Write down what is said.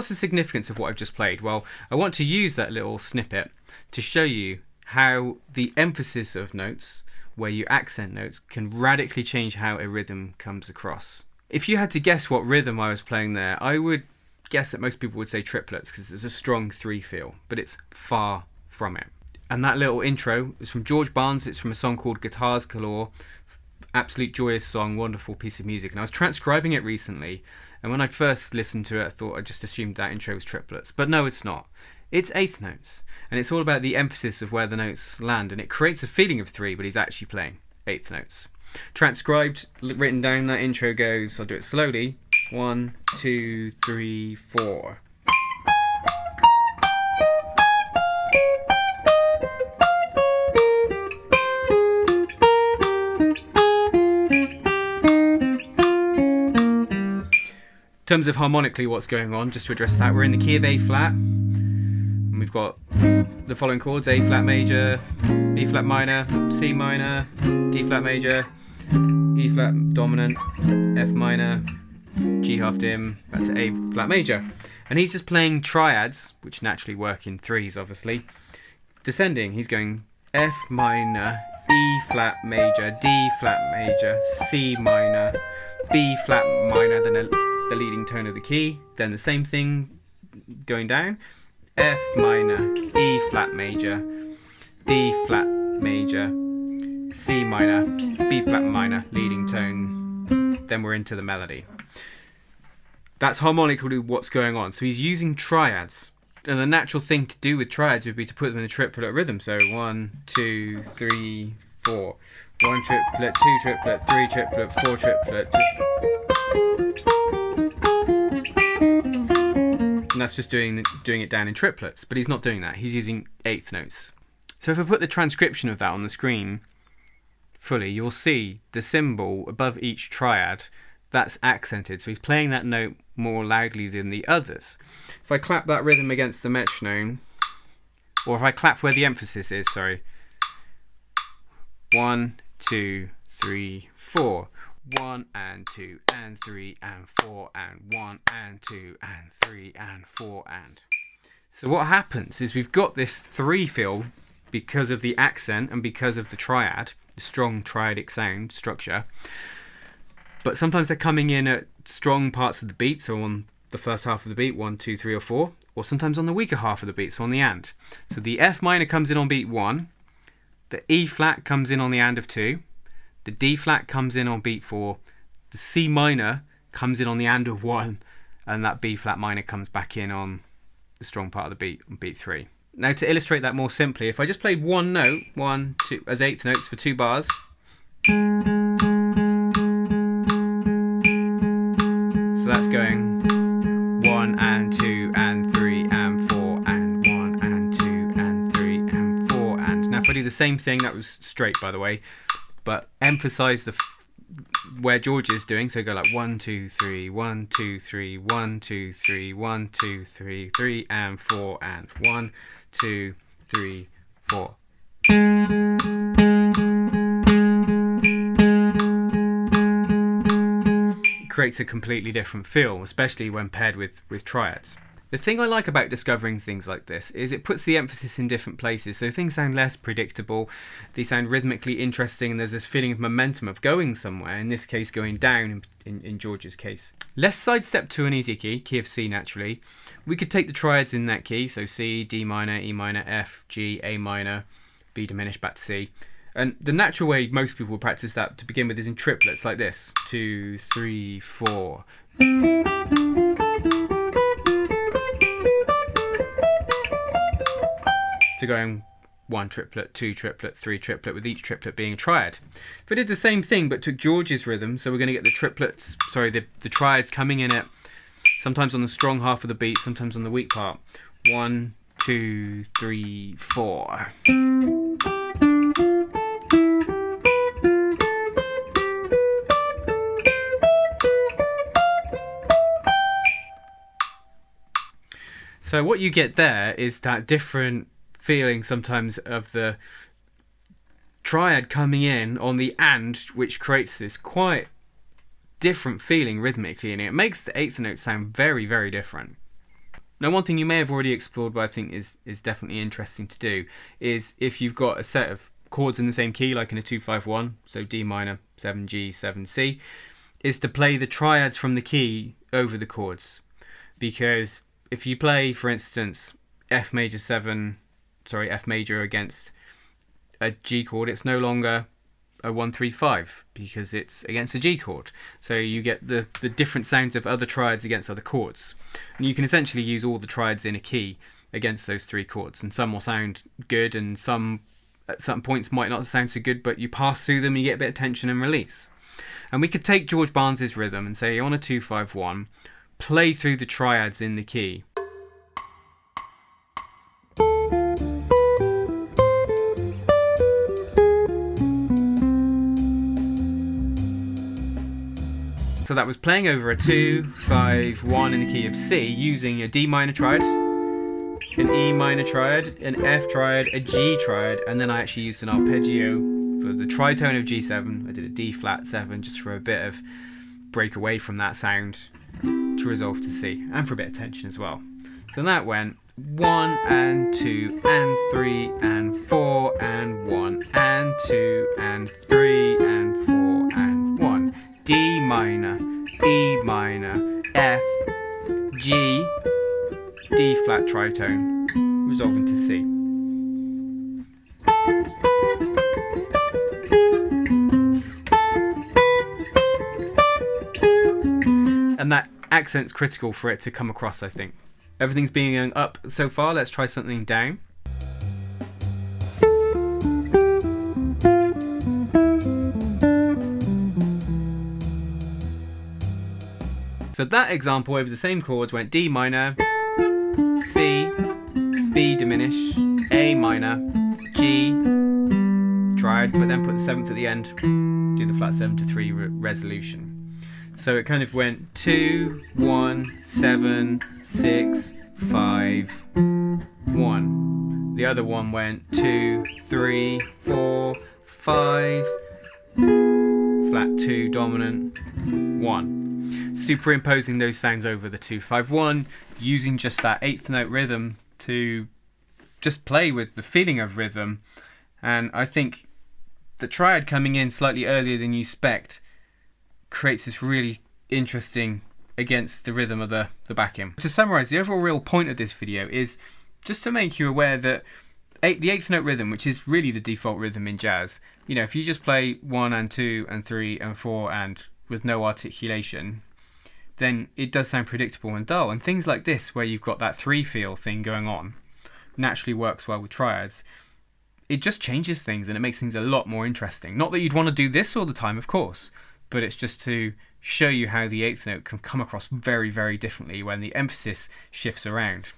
what's the significance of what I've just played? Well, I want to use that little snippet to show you how the emphasis of notes, where you accent notes, can radically change how a rhythm comes across. If you had to guess what rhythm I was playing there, I would guess that most people would say triplets because there's a strong 3 feel, but it's far from it. And that little intro is from George Barnes. It's from a song called Guitars Galore. Absolute joyous song, wonderful piece of music. And I was transcribing it recently, and when I first listened to it, I thought I just assumed that intro was triplets. But no, it's not. It's eighth notes. And it's all about the emphasis of where the notes land, and it creates a feeling of 3, but he's actually playing eighth notes. Transcribed, written down, that intro goes, I'll do it slowly. 1, 2, 3, 4. In terms of harmonically what's going on, just to address that, we're in the key of A flat, and we've got the following chords: A flat major, B flat minor, C minor, D flat major, E flat dominant, F minor, G half dim, back to A flat major. And he's just playing triads, which naturally work in 3s obviously. Descending, he's going F minor, E flat major, D flat major, C minor, B flat minor, then the leading tone of the key, then the same thing going down, F minor, E flat major, D flat major, C minor, B flat minor, leading tone, then we're into the melody. That's harmonically what's going on. So he's using triads, and the natural thing to do with triads would be to put them in a triplet rhythm. So 1, 2, 3, 4. 1 triplet, 2 triplet, 3 triplet, 4 triplet. And that's just doing it down in triplets, but he's not doing that. He's using eighth notes. So if I put the transcription of that on the screen fully, you'll see the symbol above each triad, that's accented. So he's playing that note more loudly than the others. If I clap that rhythm against the metronome, or if I clap where the emphasis is, 1, 2, 3, 4. 1 and 2 and 3 and 4 and 1 and 2 and 3 and 4 and. So what happens is we've got this 3 feel because of the accent and because of the triad, the strong triadic sound structure. But sometimes they're coming in at strong parts of the beat, so on the first half of the beat, 1, 2, 3 or 4, or sometimes on the weaker half of the beat, so on the and. So the F minor comes in on beat 1, the E flat comes in on the and of 2, the D flat comes in on beat 4, the C minor comes in on the and of 1, and that B flat minor comes back in on the strong part of the beat on beat 3. Now to illustrate that more simply, if I just played one note, 1, 2, as eighth notes for 2 bars, so that's going 1 and 2 and 3 and 4 and 1 and 2 and 3 and 4 and. Now if I do the same thing, that was straight by the way, but emphasize where George is doing, so go like 1, 2, 3, 1, 2, 3, 1, 2, 3, 1, 2, 3, 3 and 4 and 1, 2, 3, 4. It creates a completely different feel, especially when paired with triads. The thing I like about discovering things like this is it puts the emphasis in different places, so things sound less predictable, they sound rhythmically interesting, and there's this feeling of momentum of going somewhere, in this case going down in George's case. Let's sidestep to an easy key of C naturally. We could take the triads in that key, so C, D minor, E minor, F, G, A minor, B diminished back to C. And the natural way most people would practice that to begin with is in triplets like this. 2, 3, 4. So going 1 triplet, 2 triplet, 3 triplet, with each triplet being a triad. If I did the same thing but took George's rhythm, so we're going to get the triplets, the triads coming in at sometimes on the strong half of the beat, sometimes on the weak part. 1, 2, 3, 4. So what you get there is that different feeling sometimes of the triad coming in on the and, which creates this quite different feeling rhythmically, and it makes the eighth note sound very, very different. Now, one thing you may have already explored, but I think is definitely interesting to do, is if you've got a set of chords in the same key, like in a 2-5-1, so D minor, 7G, 7C, is to play the triads from the key over the chords. Because if you play, for instance, F major against a G chord, it's no longer a 1-3-5 because it's against a G chord. So you get the different sounds of other triads against other chords. And you can essentially use all the triads in a key against those three chords. And some will sound good and some at certain points might not sound so good, but you pass through them, you get a bit of tension and release. And we could take George Barnes's rhythm and say on a 2-5-1, play through the triads in the key. So that was playing over a 2-5-1 in the key of C using a D minor triad, an E minor triad, an F triad, a G triad, and then I actually used an arpeggio for the tritone of G7. I did a D flat 7 just for a bit of break away from that sound to resolve to C, and for a bit of tension as well. So that went 1 and 2 and 3 and 4 and 1 and 2 and 3 and 4 and 1. D minor, E minor, F, G, D flat tritone, resolving to C. And that accent's critical for it to come across, I think. Everything's being up so far, let's try something down. So that example over the same chords went D minor, C, B diminish, A minor, G, triad, but then put the 7th at the end, do the flat 7 to 3 resolution. So it kind of went 2, 1, 7, 6, 5, 1. The other one went 2, 3, 4, 5, flat 2 dominant, 1. Superimposing those sounds over the 2-5-1, using just that 8th note rhythm to just play with the feeling of rhythm. And I think the triad coming in slightly earlier than you expect creates this really interesting against the rhythm of the backing. To summarise, the overall real point of this video is just to make you aware that the 8th note rhythm, which is really the default rhythm in jazz, you know, if you just play 1 and 2 and 3 and 4 and with no articulation, then it does sound predictable and dull. And things like this, where you've got that 3 feel thing going on, naturally works well with triads. It just changes things and it makes things a lot more interesting. Not that you'd want to do this all the time, of course, but it's just to show you how the 8th note can come across very, very differently when the emphasis shifts around.